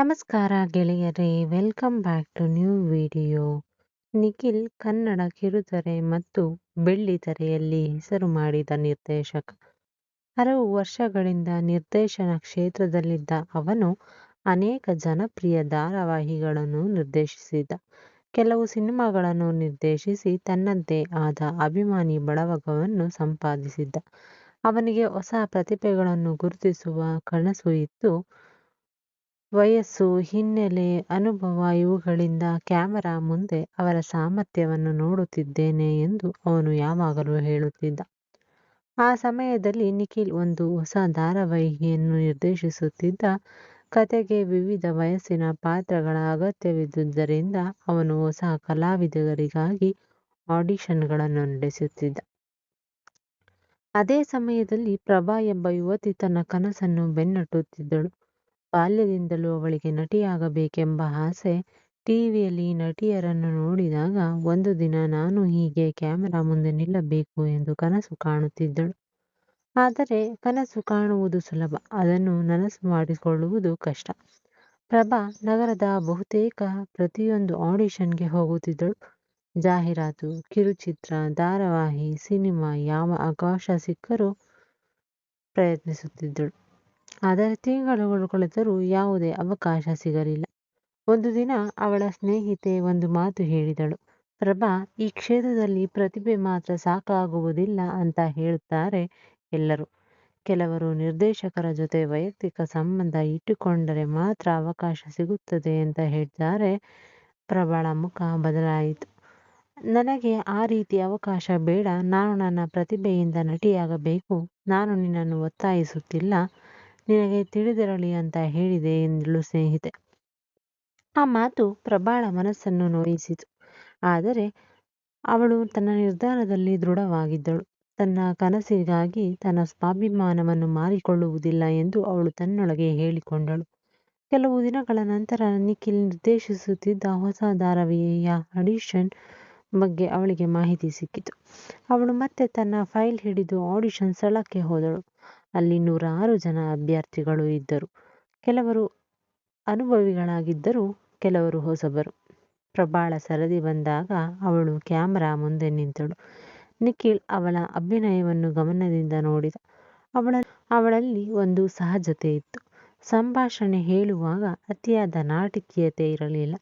ನಮಸ್ಕಾರ ಗೆಳೆಯರೇ, welcome back to new video. Nikhil Kannada ಕಿರುತೆರೆ ಮತ್ತು ಬೆಳ್ಳಿತೆರೆಯಲ್ಲಿ ಹೆಸರು ಮಾಡಿದ ನಿರ್ದೇಶಕ. ಹಲವು ವರ್ಷಗಳಿಂದ ನಿರ್ದೇಶನ ಕ್ಷೇತ್ರದಲ್ಲಿದ್ದ ಅವನು ಅನೇಕ ಜನಪ್ರಿಯ ಧಾರಾವಾಹಿಗಳನ್ನು ನಿರ್ದೇಶಿಸಿದ. ಕೆಲವು ಸಿನಿಮಾಗಳನ್ನು ನಿರ್ದೇಶಿಸಿ ತನ್ನದೇ ಆದ ಅಭಿಮಾನಿ ಬಳಗವನ್ನು ಸಂಪಾದಿಸಿದ್ದ. ಅವನಿಗೆ ಹೊಸ ಪ್ರತಿಭೆಗಳನ್ನು ಗುರುತಿಸುವ ಕನಸು ಇತ್ತು. ವಯಸ್ಸು, ಹಿನ್ನೆಲೆ, ಅನುಭವ ಇವುಗಳಿಂದ ಕ್ಯಾಮೆರಾ ಮುಂದೆ ಅವರ ಸಾಮರ್ಥ್ಯವನ್ನು ನೋಡುತ್ತಿದ್ದೇನೆ ಎಂದು ಅವನು ಯಾವಾಗಲೂ ಹೇಳುತ್ತಿದ್ದ. ಆ ಸಮಯದಲ್ಲಿ ನಿಖಿಲ್ ಒಂದು ಹೊಸ ಧಾರಾವಾಹಿಯನ್ನು ನಿರ್ದೇಶಿಸುತ್ತಿದ್ದ. ಕತೆಗೆ ವಿವಿಧ ವಯಸ್ಸಿನ ಪಾತ್ರಗಳ ಅಗತ್ಯವಿದ್ದುದರಿಂದ ಅವನು ಹೊಸ ಕಲಾವಿದರಿಗಾಗಿ ಆಡಿಷನ್ಗಳನ್ನು ನಡೆಸುತ್ತಿದ್ದ. ಅದೇ ಸಮಯದಲ್ಲಿ ಪ್ರಭಾ ಎಂಬ ಯುವತಿ ತನ್ನ ಕನಸನ್ನು ಬೆನ್ನಟ್ಟುತ್ತಿದ್ದಳು. ಬಾಲ್ಯದಿಂದಲೂ ಅವಳಿಗೆ ನಟಿಯಾಗಬೇಕೆಂಬ ಆಸೆ. ಟಿವಿಯಲ್ಲಿ ನಟಿಯರನ್ನು ನೋಡಿದಾಗ ಒಂದು ದಿನ ನಾನು ಹೀಗೆ ಕ್ಯಾಮೆರಾ ಮುಂದೆ ನಿಲ್ಲಬೇಕು ಎಂದು ಕನಸು ಕಾಣುತ್ತಿದ್ದಳು. ಆದರೆ ಕನಸು ಕಾಣುವುದು ಸುಲಭ, ಅದನ್ನು ನನಸು ಮಾಡಿಕೊಳ್ಳುವುದು ಕಷ್ಟ. ಪ್ರಭಾ ನಗರದ ಬಹುತೇಕ ಪ್ರತಿಯೊಂದು ಆಡಿಷನ್ಗೆ ಹೋಗುತ್ತಿದ್ದಳು. ಜಾಹೀರಾತು, ಕಿರುಚಿತ್ರ, ಧಾರಾವಾಹಿ, ಸಿನಿಮಾ ಯಾವ ಅವಕಾಶ ಸಿಕ್ಕರೂ ಪ್ರಯತ್ನಿಸುತ್ತಿದ್ದಳು. ಆದರೆ ತಿಂಗಳುಗಳು ಕಳೆದರೂ ಯಾವುದೇ ಅವಕಾಶ ಸಿಗಲಿಲ್ಲ. ಒಂದು ದಿನ ಅವಳ ಸ್ನೇಹಿತೆ ಒಂದು ಮಾತು ಹೇಳಿದಳು. ಪ್ರಭಾ, ಈ ಕ್ಷೇತ್ರದಲ್ಲಿ ಪ್ರತಿಭೆ ಮಾತ್ರ ಸಾಕಾಗುವುದಿಲ್ಲ ಅಂತ ಹೇಳುತ್ತಾರೆ ಎಲ್ಲರೂ. ಕೆಲವರು ನಿರ್ದೇಶಕರ ಜೊತೆ ವೈಯಕ್ತಿಕ ಸಂಬಂಧ ಇಟ್ಟುಕೊಂಡರೆ ಮಾತ್ರ ಅವಕಾಶ ಸಿಗುತ್ತದೆ ಅಂತ ಹೇಳ್ತಾರೆ. ಪ್ರಭಾಳ ಮುಖ ಬದಲಾಯಿತು. ನನಗೆ ಆ ರೀತಿ ಅವಕಾಶ ಬೇಡ. ನಾನು ನನ್ನ ಪ್ರತಿಭೆಯಿಂದ ನಟಿಯಾಗಬೇಕು. ನಾನು ನಿನ್ನನ್ನು ಒತ್ತಾಯಿಸುತ್ತಿಲ್ಲ, ನಿನಗೆ ತಿಳಿದಿರಲಿ ಅಂತ ಹೇಳಿದೆ ಎಂದಳು ಸ್ನೇಹಿತೆ. ಆ ಮಾತು ಪ್ರಭಾಳ ಮನಸ್ಸನ್ನು ನೋಯಿಸಿತು. ಆದರೆ ಅವಳು ತನ್ನ ನಿರ್ಧಾರದಲ್ಲಿ ದೃಢವಾಗಿದ್ದಳು. ತನ್ನ ಕನಸಿಗಾಗಿ ತನ್ನ ಸ್ವಾಭಿಮಾನವನ್ನು ಮಾರಿಕೊಳ್ಳುವುದಿಲ್ಲ ಎಂದು ಅವಳು ತನ್ನೊಳಗೆ ಹೇಳಿಕೊಂಡಳು. ಕೆಲವು ದಿನಗಳ ನಂತರ ನಿಖಿಲ್ ನಿರ್ದೇಶಿಸುತ್ತಿದ್ದ ಹೊಸ ಧಾರಾವಾಹಿಯ ಆಡಿಷನ್ ಬಗ್ಗೆ ಅವಳಿಗೆ ಮಾಹಿತಿ ಸಿಕ್ಕಿತು. ಅವಳು ಮತ್ತೆ ತನ್ನ ಫೈಲ್ ಹಿಡಿದು ಆಡಿಷನ್ ಸ್ಥಳಕ್ಕೆ ಹೋದಳು. ಅಲ್ಲಿ 100 ಜನ ಅಭ್ಯರ್ಥಿಗಳು ಇದ್ದರು. ಕೆಲವರು ಅನುಭವಿಗಳಾಗಿದ್ದರು, ಕೆಲವರು ಹೊಸಬರು. ಪ್ರಭಾಳ ಸರದಿ ಬಂದಾಗ ಅವಳು ಕ್ಯಾಮರಾ ಮುಂದೆ ನಿಂತಳು. ನಿಖಿಲ್ ಅವಳ ಅಭಿನಯವನ್ನು ಗಮನದಿಂದ ನೋಡಿದ. ಅವಳಲ್ಲಿ ಒಂದು ಸಹಜತೆ ಇತ್ತು. ಸಂಭಾಷಣೆ ಹೇಳುವಾಗ ಅತಿಯಾದ ನಾಟಕೀಯತೆ ಇರಲಿಲ್ಲ.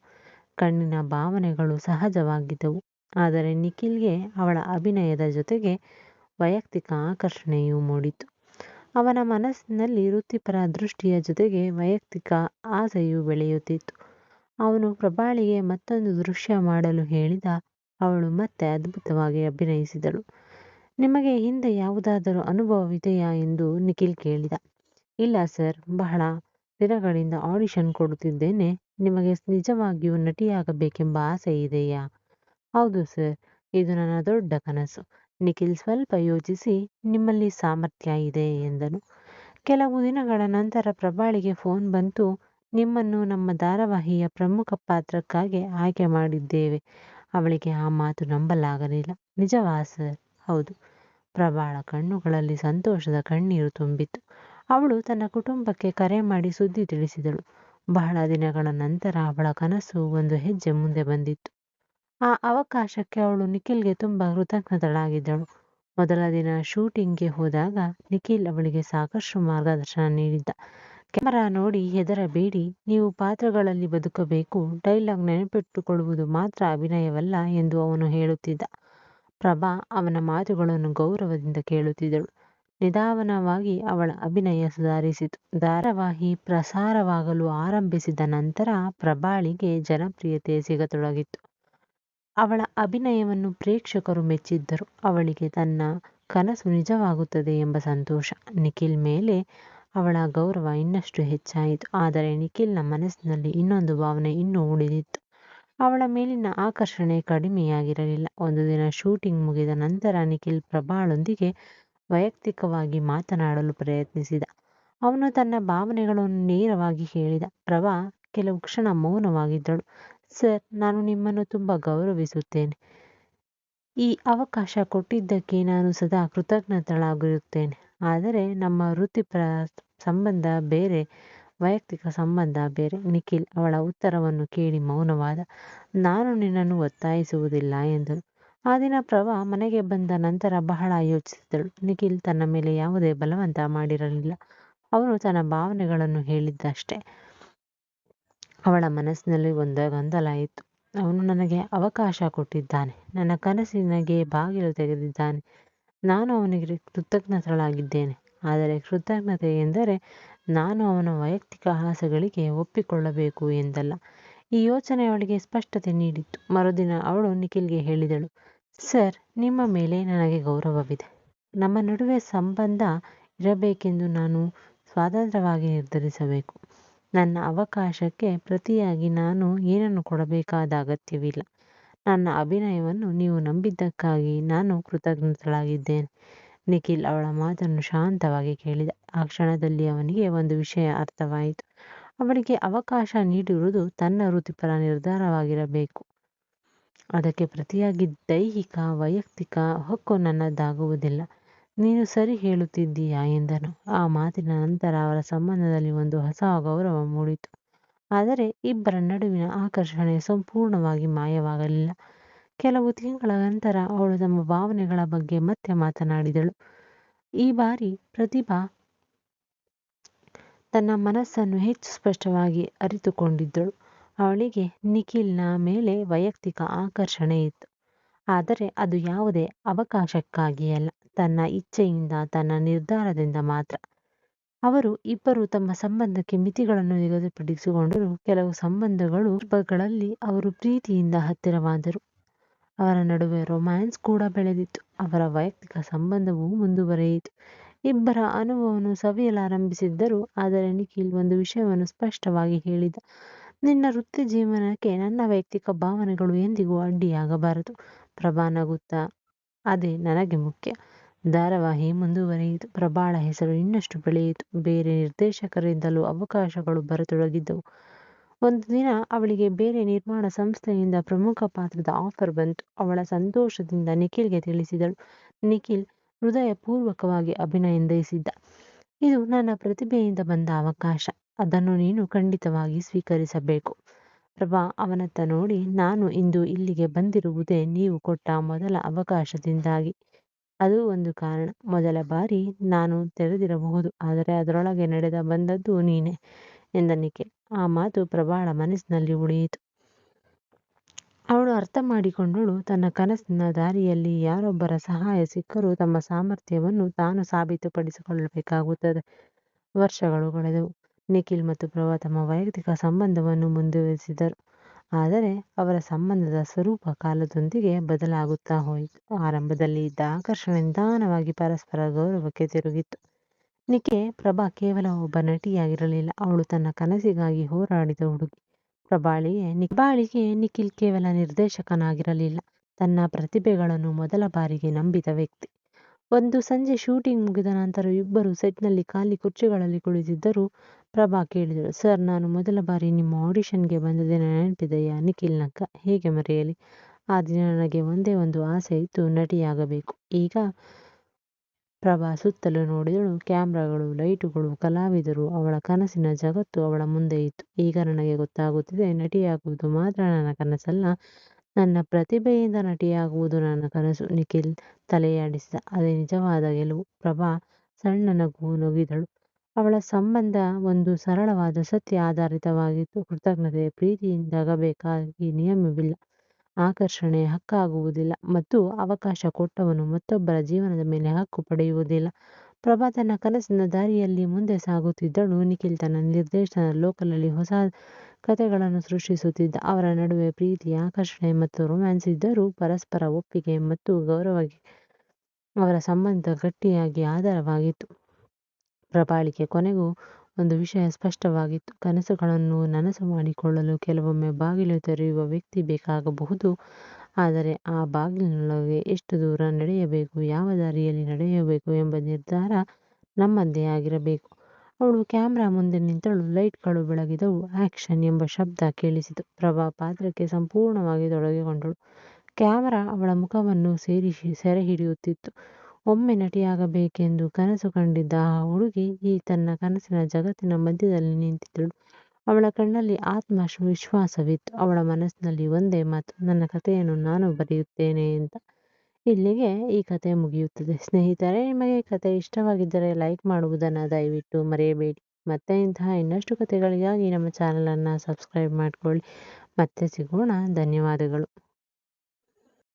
ಕಣ್ಣಿನ ಭಾವನೆಗಳು ಸಹಜವಾಗಿದ್ದವು. ಆದರೆ ನಿಖಿಲ್ಗೆ ಅವಳ ಅಭಿನಯದ ಜೊತೆಗೆ ವೈಯಕ್ತಿಕ ಆಕರ್ಷಣೆಯೂ ಮೂಡಿತು. ಅವನ ಮನಸ್ಸಿನಲ್ಲಿ ವೃತ್ತಿಪರ ದೃಷ್ಟಿಯ ಜೊತೆಗೆ ವೈಯಕ್ತಿಕ ಆಸೆಯೂ ಬೆಳೆಯುತ್ತಿತ್ತು. ಅವನು ಪ್ರಭಾಳಿಗೆ ಮತ್ತೊಂದು ದೃಶ್ಯ ಮಾಡಲು ಹೇಳಿದ. ಅವಳು ಮತ್ತೆ ಅದ್ಭುತವಾಗಿ ಅಭಿನಯಿಸಿದಳು. ನಿಮಗೆ ಹಿಂದೆ ಯಾವುದಾದರೂ ಅನುಭವವಿದೆಯಾ ಎಂದು ನಿಖಿಲ್ ಕೇಳಿದ. ಇಲ್ಲ ಸರ್, ಬಹಳ ದಿನಗಳಿಂದ ಆಡಿಷನ್ ಕೊಡುತ್ತಿದ್ದೇನೆ. ನಿಮಗೆ ನಿಜವಾಗಿಯೂ ನಟಿಯಾಗಬೇಕೆಂಬ ಆಸೆ ಇದೆಯಾ? ಹೌದು ಸರ್, ಇದು ನನ್ನ ದೊಡ್ಡ ಕನಸು. ನಿಖಿಲ್ ಸ್ವಲ್ಪ ಯೋಚಿಸಿ, ನಿಮ್ಮಲ್ಲಿ ಸಾಮರ್ಥ್ಯ ಇದೆ ಎಂದನು. ಕೆಲವು ದಿನಗಳ ನಂತರ ಪ್ರಭಾಳಿಗೆ ಫೋನ್ ಬಂತು. ನಿಮ್ಮನ್ನು ನಮ್ಮ ಧಾರಾವಾಹಿಯ ಪ್ರಮುಖ ಪಾತ್ರಕ್ಕಾಗಿ ಆಯ್ಕೆ ಮಾಡಿದ್ದೇವೆ. ಅವಳಿಗೆ ಆ ಮಾತು ನಂಬಲಾಗಲಿಲ್ಲ. ನಿಜವಾ ಸರ್? ಹೌದು. ಪ್ರಭಾಳ ಕಣ್ಣುಗಳಲ್ಲಿ ಸಂತೋಷದ ಕಣ್ಣೀರು ತುಂಬಿತ್ತು. ಅವಳು ತನ್ನ ಕುಟುಂಬಕ್ಕೆ ಕರೆ ಮಾಡಿ ಸುದ್ದಿ ತಿಳಿಸಿದಳು. ಬಹಳ ದಿನಗಳ ನಂತರ ಅವಳ ಕನಸು ಒಂದು ಹೆಜ್ಜೆ ಮುಂದೆ ಬಂದಿತ್ತು. ಆ ಅವಕಾಶಕ್ಕೆ ಅವಳು ನಿಖಿಲ್ಗೆ ತುಂಬ ಕೃತಜ್ಞಳಾಗಿದ್ದಳು. ಮೊದಲ ದಿನ ಶೂಟಿಂಗ್ಗೆ ಹೋದಾಗ ನಿಖಿಲ್ ಅವಳಿಗೆ ಸಾಕಷ್ಟು ಮಾರ್ಗದರ್ಶನ ನೀಡಿದ್ದ. ಕ್ಯಾಮರಾ ನೋಡಿ ಹೆದರಬೇಡಿ, ನೀವು ಪಾತ್ರಗಳಲ್ಲಿ ಬದುಕಬೇಕು, ಡೈಲಾಗ್ ನೆನಪಿಟ್ಟುಕೊಳ್ಳುವುದು ಮಾತ್ರ ಅಭಿನಯವಲ್ಲ ಎಂದು ಅವನು ಹೇಳುತ್ತಿದ್ದ. ಪ್ರಭಾ ಅವನ ಮಾತುಗಳನ್ನು ಗೌರವದಿಂದ ಕೇಳುತ್ತಿದ್ದಳು. ನಿಧಾನವಾಗಿ ಅವಳ ಅಭಿನಯ ಸುಧಾರಿಸಿತು. ಧಾರಾವಾಹಿ ಪ್ರಸಾರವಾಗಲು ಆರಂಭಿಸಿದ ನಂತರ ಪ್ರಭಾಳಿಗೆ ಜನಪ್ರಿಯತೆ ಸಿಗತೊಡಗಿತ್ತು. ಅವಳ ಅಭಿನಯವನ್ನು ಪ್ರೇಕ್ಷಕರು ಮೆಚ್ಚಿದ್ದರು. ಅವಳಿಗೆ ತನ್ನ ಕನಸು ನಿಜವಾಗುತ್ತದೆ ಎಂಬ ಸಂತೋಷ. ನಿಖಿಲ್ ಮೇಲೆ ಅವಳ ಗೌರವ ಇನ್ನಷ್ಟು ಹೆಚ್ಚಾಯಿತು. ಆದರೆ ನಿಖಿಲ್ನ ಮನಸ್ಸಿನಲ್ಲಿ ಇನ್ನೊಂದು ಭಾವನೆ ಇನ್ನೂ ಉಳಿದಿತ್ತು. ಅವಳ ಮೇಲಿನ ಆಕರ್ಷಣೆ ಕಡಿಮೆಯಾಗಿರಲಿಲ್ಲ. ಒಂದು ದಿನ ಶೂಟಿಂಗ್ ಮುಗಿದ ನಂತರ ನಿಖಿಲ್ ಪ್ರಭಾಳೊಂದಿಗೆ ವೈಯಕ್ತಿಕವಾಗಿ ಮಾತನಾಡಲು ಪ್ರಯತ್ನಿಸಿದ. ಅವನು ತನ್ನ ಭಾವನೆಗಳನ್ನು ನೇರವಾಗಿ ಹೇಳಿದ. ಪ್ರಭಾ ಕೆಲವು ಕ್ಷಣ ಮೌನವಾಗಿದ್ದಳು. ಸರ್, ನಾನು ನಿಮ್ಮನ್ನು ತುಂಬ ಗೌರವಿಸುತ್ತೇನೆ. ಈ ಅವಕಾಶ ಕೊಟ್ಟಿದ್ದಕ್ಕೆ ನಾನು ಸದಾ ಕೃತಜ್ಞಳಾಗಿರುತ್ತೇನೆ. ಆದರೆ ನಮ್ಮ ವೃತ್ತಿಪರ ಸಂಬಂಧ ಬೇರೆ. ವೈಯಕ್ತಿಕ ಸಂಬಂಧ ಬೇರೆ. ನಿಖಿಲ್ ಅವಳ ಉತ್ತರವನ್ನು ಕೇಳಿ ಮೌನವಾದ. ನಾನು ನಿನ್ನನ್ನು ಒತ್ತಾಯಿಸುವುದಿಲ್ಲ ಎಂದನು. ಆ ದಿನ ಪ್ರಭಾ ಮನೆಗೆ ಬಂದ ನಂತರ ಬಹಳ ಯೋಚಿಸಿದಳು. ನಿಖಿಲ್ ತನ್ನ ಮೇಲೆ ಯಾವುದೇ ಬಲವಂತ ಮಾಡಿರಲಿಲ್ಲ. ಅವನು ತನ್ನ ಭಾವನೆಗಳನ್ನು ಹೇಳಿದ್ದಷ್ಟೇ. ಅವಳ ಮನಸ್ಸಿನಲ್ಲಿ ಒಂದು ಗೊಂದಲ ಇತ್ತು. ಅವನು ನನಗೆ ಅವಕಾಶ ಕೊಟ್ಟಿದ್ದಾನೆ, ನನ್ನ ಕನಸಿನಗೆ ಬಾಗಿಲು ತೆಗೆದಿದ್ದಾನೆ. ನಾನು ಅವನಿಗೆ ಕೃತಜ್ಞತಳಾಗಿದ್ದೇನೆ. ಆದರೆ ಕೃತಜ್ಞತೆ ಎಂದರೆ ನಾನು ಅವನ ವೈಯಕ್ತಿಕ ಆಸೆಗಳಿಗೆ ಒಪ್ಪಿಕೊಳ್ಳಬೇಕು ಎಂದಲ್ಲ. ಈ ಯೋಚನೆ ಅವಳಿಗೆ ಸ್ಪಷ್ಟತೆ ನೀಡಿತ್ತು. ಮರುದಿನ ಅವಳು ನಿಖಿಲ್ಗೆ ಹೇಳಿದಳು, ಸರ್, ನಿಮ್ಮ ಮೇಲೆ ನನಗೆ ಗೌರವವಿದೆ. ನಮ್ಮ ನಡುವೆ ಸಂಬಂಧ ಇರಬೇಕೆಂದು ನಾನು ಸ್ವತಂತ್ರವಾಗಿ ನಿರ್ಧರಿಸಬೇಕು. ನನ್ನ ಅವಕಾಶಕ್ಕೆ ಪ್ರತಿಯಾಗಿ ನಾನು ಏನನ್ನು ಕೊಡಬೇಕಾದ ಅಗತ್ಯವಿಲ್ಲ. ನನ್ನ ಅಭಿನಯವನ್ನು ನೀವು ನಂಬಿದ್ದಕ್ಕಾಗಿ ನಾನು ಕೃತಜ್ಞತಳಾಗಿದ್ದೇನೆ. ನಿಖಿಲ್ ಅವಳ ಮಾತನ್ನು ಶಾಂತವಾಗಿ ಕೇಳಿದ. ಆ ಕ್ಷಣದಲ್ಲಿ ಅವನಿಗೆ ಒಂದು ವಿಷಯ ಅರ್ಥವಾಯಿತು. ಅವಳಿಗೆ ಅವಕಾಶ ನೀಡಿರುವುದು ತನ್ನ ವೃತ್ತಿಪರ ನಿರ್ಧಾರವಾಗಿರಬೇಕು. ಅದಕ್ಕೆ ಪ್ರತಿಯಾಗಿ ದೈಹಿಕ ವೈಯಕ್ತಿಕ ಹಕ್ಕು ನನ್ನದಾಗುವುದಿಲ್ಲ. ನೀನು ಸರಿ ಹೇಳುತ್ತಿದ್ದೀಯಾ ಎಂದನು. ಆ ಮಾತಿನ ನಂತರ ಅವರ ಸಂಬಂಧದಲ್ಲಿ ಒಂದು ಹೊಸ ಗೌರವ ಮೂಡಿತು. ಆದರೆ ಇಬ್ಬರ ನಡುವಿನ ಆಕರ್ಷಣೆ ಸಂಪೂರ್ಣವಾಗಿ ಮಾಯವಾಗಲಿಲ್ಲ. ಕೆಲವು ತಿಂಗಳ ನಂತರ ಅವಳು ತಮ್ಮ ಭಾವನೆಗಳ ಬಗ್ಗೆ ಮತ್ತೆ ಮಾತನಾಡಿದಳು. ಈ ಬಾರಿ ಪ್ರತಿಭಾ ತನ್ನ ಮನಸ್ಸನ್ನು ಹೆಚ್ಚು ಸ್ಪಷ್ಟವಾಗಿ ಅರಿತುಕೊಂಡಿದ್ದಳು. ಅವಳಿಗೆ ನಿಖಿಲ್ನ ಮೇಲೆ ವೈಯಕ್ತಿಕ ಆಕರ್ಷಣೆ ಇತ್ತು. ಆದರೆ ಅದು ಯಾವುದೇ ಅವಕಾಶಕ್ಕಾಗಿ ಅಲ್ಲ, ತನ್ನ ಇಚ್ಛೆಯಿಂದ, ತನ್ನ ನಿರ್ಧಾರದಿಂದ ಮಾತ್ರ. ಅವರು ಇಬ್ಬರು ತಮ್ಮ ಸಂಬಂಧಕ್ಕೆ ಮಿತಿಗಳನ್ನು ನಿಗದಿಪಡಿಸಿಕೊಂಡರು. ಕೆಲವು ಸಂದರ್ಭಗಳಲ್ಲಿ ಅವರು ಪ್ರೀತಿಯಿಂದ ಹತ್ತಿರವಾದರು. ಅವರ ನಡುವೆ ರೊಮ್ಯಾನ್ಸ್ ಕೂಡ ಬೆಳೆದಿತ್ತು. ಅವರ ವೈಯಕ್ತಿಕ ಸಂಬಂಧವೂ ಮುಂದುವರಿಯಿತು. ಇಬ್ಬರ ಅನುಭವವನ್ನು ಸವಿಯಲಾರಂಭಿಸಿದ್ದರು. ಆದರೆ ನಿಖಿಲ್ ಒಂದು ವಿಷಯವನ್ನು ಸ್ಪಷ್ಟವಾಗಿ ಹೇಳಿದ. ನಿನ್ನ ವೃತ್ತಿ ಜೀವನಕ್ಕೆ ನನ್ನ ವೈಯಕ್ತಿಕ ಭಾವನೆಗಳು ಎಂದಿಗೂ ಅಡ್ಡಿಯಾಗಬಾರದು. ಪ್ರಭಾ ನಗುತ್ತಾ, ಅದೇ ನನಗೆ ಮುಖ್ಯ. ಧಾರಾವಾಹಿ ಮುಂದುವರಿಯಿತು. ಪ್ರಭಾಳ ಹೆಸರು ಇನ್ನಷ್ಟು ಬೆಳೆಯಿತು. ಬೇರೆ ನಿರ್ದೇಶಕರಿಂದಲೂ ಅವಕಾಶಗಳು ಬರತೊಡಗಿದ್ದವು. ಒಂದು ದಿನ ಅವಳಿಗೆ ಬೇರೆ ನಿರ್ಮಾಣ ಸಂಸ್ಥೆಯಿಂದ ಪ್ರಮುಖ ಪಾತ್ರದ ಆಫರ್ ಬಂತು. ಅವಳ ಸಂತೋಷದಿಂದ ನಿಖಿಲ್ಗೆ ತಿಳಿಸಿದಳು. ನಿಖಿಲ್ ಹೃದಯಪೂರ್ವಕವಾಗಿ ಅಭಿನಂದಿಸಿದ್ದ. ಇದು ನನ್ನ ಪ್ರತಿಭೆಯಿಂದ ಬಂದ ಅವಕಾಶ. ಅದನ್ನು ನೀನು ಖಂಡಿತವಾಗಿ ಸ್ವೀಕರಿಸಬೇಕು. ಪ್ರಭಾ ಅವನತ್ತ ನೋಡಿ, ನಾನು ಇಂದು ಇಲ್ಲಿಗೆ ಬಂದಿರುವುದೇ ನೀವು ಕೊಟ್ಟ ಮೊದಲ ಅವಕಾಶದಿಂದಾಗಿ. ಅದು ಒಂದು ಕಾರಣ. ಮೊದಲ ಬಾರಿ ನಾನು ತೆರೆದಿರಬಹುದು, ಆದರೆ ಅದರೊಳಗೆ ನಡೆದ ಬಂದದ್ದು ನೀನೆ ಎಂದ ನಿಖಿಲ್. ಆ ಮಾತು ಪ್ರಭಾಳ ಮನಸ್ಸಿನಲ್ಲಿ ಉಳಿಯಿತು. ಅವಳು ಅರ್ಥ ಮಾಡಿಕೊಂಡಳು. ತನ್ನ ಕನಸಿನ ದಾರಿಯಲ್ಲಿ ಯಾರೊಬ್ಬರ ಸಹಾಯ ಸಿಕ್ಕರೂ ತಮ್ಮ ಸಾಮರ್ಥ್ಯವನ್ನು ತಾನು ಸಾಬೀತುಪಡಿಸಿಕೊಳ್ಳಬೇಕಾಗುತ್ತದೆ. ವರ್ಷಗಳು ಕಳೆದವು. ನಿಖಿಲ್ ಮತ್ತು ಪ್ರಭಾ ತಮ್ಮ ವೈಯಕ್ತಿಕ ಸಂಬಂಧವನ್ನು ಮುಂದುವರಿಸಿದರು. ಆದರೆ ಅವರ ಸಂಬಂಧದ ಸ್ವರೂಪ ಕಾಲದೊಂದಿಗೆ ಬದಲಾಗುತ್ತಾ ಹೋಯಿತು. ಆರಂಭದಲ್ಲಿ ಇದ್ದ ಆಕರ್ಷಣೆ ನಿಧಾನವಾಗಿ ಪರಸ್ಪರ ಗೌರವಕ್ಕೆ ತಿರುಗಿತ್ತು. ಪ್ರಭಾ ಕೇವಲ ಒಬ್ಬ ನಟಿಯಾಗಿರಲಿಲ್ಲ, ಅವಳು ತನ್ನ ಕನಸಿಗಾಗಿ ಹೋರಾಡಿದ ಹುಡುಗಿ. ಪ್ರಭಾಳಿಗೆ ನಿಖಿಲ್ ಕೇವಲ ನಿರ್ದೇಶಕನಾಗಿರಲಿಲ್ಲ, ತನ್ನ ಪ್ರತಿಭೆಗಳನ್ನು ಮೊದಲ ಬಾರಿಗೆ ನಂಬಿದ ವ್ಯಕ್ತಿ. ಒಂದು ಸಂಜೆ ಶೂಟಿಂಗ್ ಮುಗಿದ ನಂತರ ಇಬ್ಬರು ಸೆಟ್ನಲ್ಲಿ ಖಾಲಿ ಕುರ್ಚಿಗಳಲ್ಲಿ ಕುಳಿತಿದ್ದರು. ಪ್ರಭಾ ಕೇಳಿದಳು, ಸರ್, ನಾನು ಮೊದಲ ಬಾರಿ ನಿಮ್ಮ ಆಡಿಷನ್ಗೆ ಬಂದ ದಿನ ನೆನಪಿದೆಯಾ? ನಿಖಿಲ್ ನಕ್ಕ. ಹೇಗೆ ಮರೆಯಲಿ? ಆ ದಿನ ನನಗೆ ಒಂದೇ ಒಂದು ಆಸೆ ಇತ್ತು, ನಟಿಯಾಗಬೇಕು. ಈಗ ಪ್ರಭಾ ಸುತ್ತಲೂ ನೋಡಿದಳು. ಕ್ಯಾಮ್ರಾಗಳು, ಲೈಟುಗಳು, ಕಲಾವಿದರು, ಅವಳ ಕನಸಿನ ಜಗತ್ತು ಅವಳ ಮುಂದೆ ಇತ್ತು. ಈಗ ನನಗೆ ಗೊತ್ತಾಗುತ್ತಿದೆ, ನಟಿಯಾಗುವುದು ಮಾತ್ರ ನನ್ನ ಕನಸಲ್ಲ, ನನ್ನ ಪ್ರತಿಭೆಯಿಂದ ನಟಿಯಾಗುವುದು ನನ್ನ ಕನಸು. ನಿಖಿಲ್ ತಲೆಯಾಡಿಸಿದ. ಅದೇ ನಿಜವಾದ ಗೆಲುವು. ಪ್ರಭಾ ಸಣ್ಣ ನಗು ನಗಿದಳು. ಅವಳ ಸಂಬಂಧ ಒಂದು ಸರಳವಾದ ಸತ್ಯ ಆಧಾರಿತವಾಗಿತ್ತು. ಕೃತಜ್ಞತೆ, ಪ್ರೀತಿಯಿಂದಾಗಬೇಕಾಗಿ ನಿಯಮವಿಲ್ಲ. ಆಕರ್ಷಣೆ ಹಕ್ಕಾಗುವುದಿಲ್ಲ ಮತ್ತು ಅವಕಾಶ ಕೊಟ್ಟವನು ಮತ್ತೊಬ್ಬರ ಜೀವನದ ಮೇಲೆ ಹಕ್ಕು ಪಡೆಯುವುದಿಲ್ಲ. ಪ್ರಭಾ ತನ್ನ ಕನಸಿನ ದಾರಿಯಲ್ಲಿ ಮುಂದೆ ಸಾಗುತ್ತಿದ್ದಳು. ನಿಖಿಲ್ ತನ್ನ ನಿರ್ದೇಶನದ ಲೋಕದಲ್ಲಿ ಹೊಸ ಕಥೆಗಳನ್ನು ಸೃಷ್ಟಿಸುತ್ತಿದ್ದ. ಅವರ ನಡುವೆ ಪ್ರೀತಿ, ಆಕರ್ಷಣೆ ಮತ್ತು ರೊಮ್ಯಾನ್ಸ್ ಇದ್ದರೂ ಪರಸ್ಪರ ಒಪ್ಪಿಗೆ ಮತ್ತು ಗೌರವಕ್ಕೆ ಅವರ ಸಂಬಂಧ ಗಟ್ಟಿಯಾಗಿ ಆಧಾರವಾಗಿತ್ತು. ಪ್ರಭಾಳಿಗೆ ಕೊನೆಗೂ ಒಂದು ವಿಷಯ ಸ್ಪಷ್ಟವಾಗಿತ್ತು. ಕನಸುಗಳನ್ನು ನನಸು ಮಾಡಿಕೊಳ್ಳಲು ಕೆಲವೊಮ್ಮೆ ಬಾಗಿಲು ತೆರೆಯುವ ವ್ಯಕ್ತಿ ಬೇಕಾಗಬಹುದು, ಆದರೆ ಆ ಬಾಗಿಲಿನೊಳಗೆ ಎಷ್ಟು ದೂರ ನಡೆಯಬೇಕು, ಯಾವ ದಾರಿಯಲ್ಲಿ ನಡೆಯಬೇಕು ಎಂಬ ನಿರ್ಧಾರ ನಮ್ಮದೇ ಆಗಿರಬೇಕು. ಅವಳು ಕ್ಯಾಮ್ರಾ ಮುಂದೆ ನಿಂತಳು. ಲೈಟ್ಗಳು ಬೆಳಗಿದವು. ಆಕ್ಷನ್ ಎಂಬ ಶಬ್ದ ಕೇಳಿಸಿತು. ಪ್ರಭಾ ಪಾತ್ರಕ್ಕೆ ಸಂಪೂರ್ಣವಾಗಿ ತೊಡಗಿಕೊಂಡಳು. ಕ್ಯಾಮರಾ ಅವಳ ಮುಖವನ್ನು ಸೆರೆ ಹಿಡಿಯುತ್ತಿತ್ತು. ಒಮ್ಮೆ ನಟಿಯಾಗಬೇಕೆಂದು ಕನಸು ಕಂಡಿದ್ದ ಆ ಹುಡುಗಿ ಈ ತನ್ನ ಕನಸಿನ ಜಗತ್ತಿನ ಮಧ್ಯದಲ್ಲಿ ನಿಂತಿದ್ದಳು. ಅವಳ ಕಣ್ಣಲ್ಲಿ ವಿಶ್ವಾಸವಿತ್ತು. ಅವಳ ಮನಸ್ಸಿನಲ್ಲಿ ಒಂದೇ ಮಾತು, ನನ್ನ ಕಥೆಯನ್ನು ನಾನು ಬರೆಯುತ್ತೇನೆ ಅಂತ. ಇಲ್ಲಿಗೆ ಈ ಕಥೆ ಮುಗಿಯುತ್ತದೆ. ಸ್ನೇಹಿತರೆ, ನಿಮಗೆ ಕಥೆ ಇಷ್ಟವಾಗಿದ್ದರೆ ಲೈಕ್ ಮಾಡುವುದನ್ನು ದಯವಿಟ್ಟು ಮರೆಯಬೇಡಿ. ಮತ್ತೆ ಇಂತಹ ಇನ್ನಷ್ಟು ಕಥೆಗಳಿಗಾಗಿ ನಮ್ಮ ಚಾನಲನ್ನು ಸಬ್ಸ್ಕ್ರೈಬ್ ಮಾಡಿಕೊಳ್ಳಿ. ಮತ್ತೆ ಸಿಗೋಣ. ಧನ್ಯವಾದಗಳು.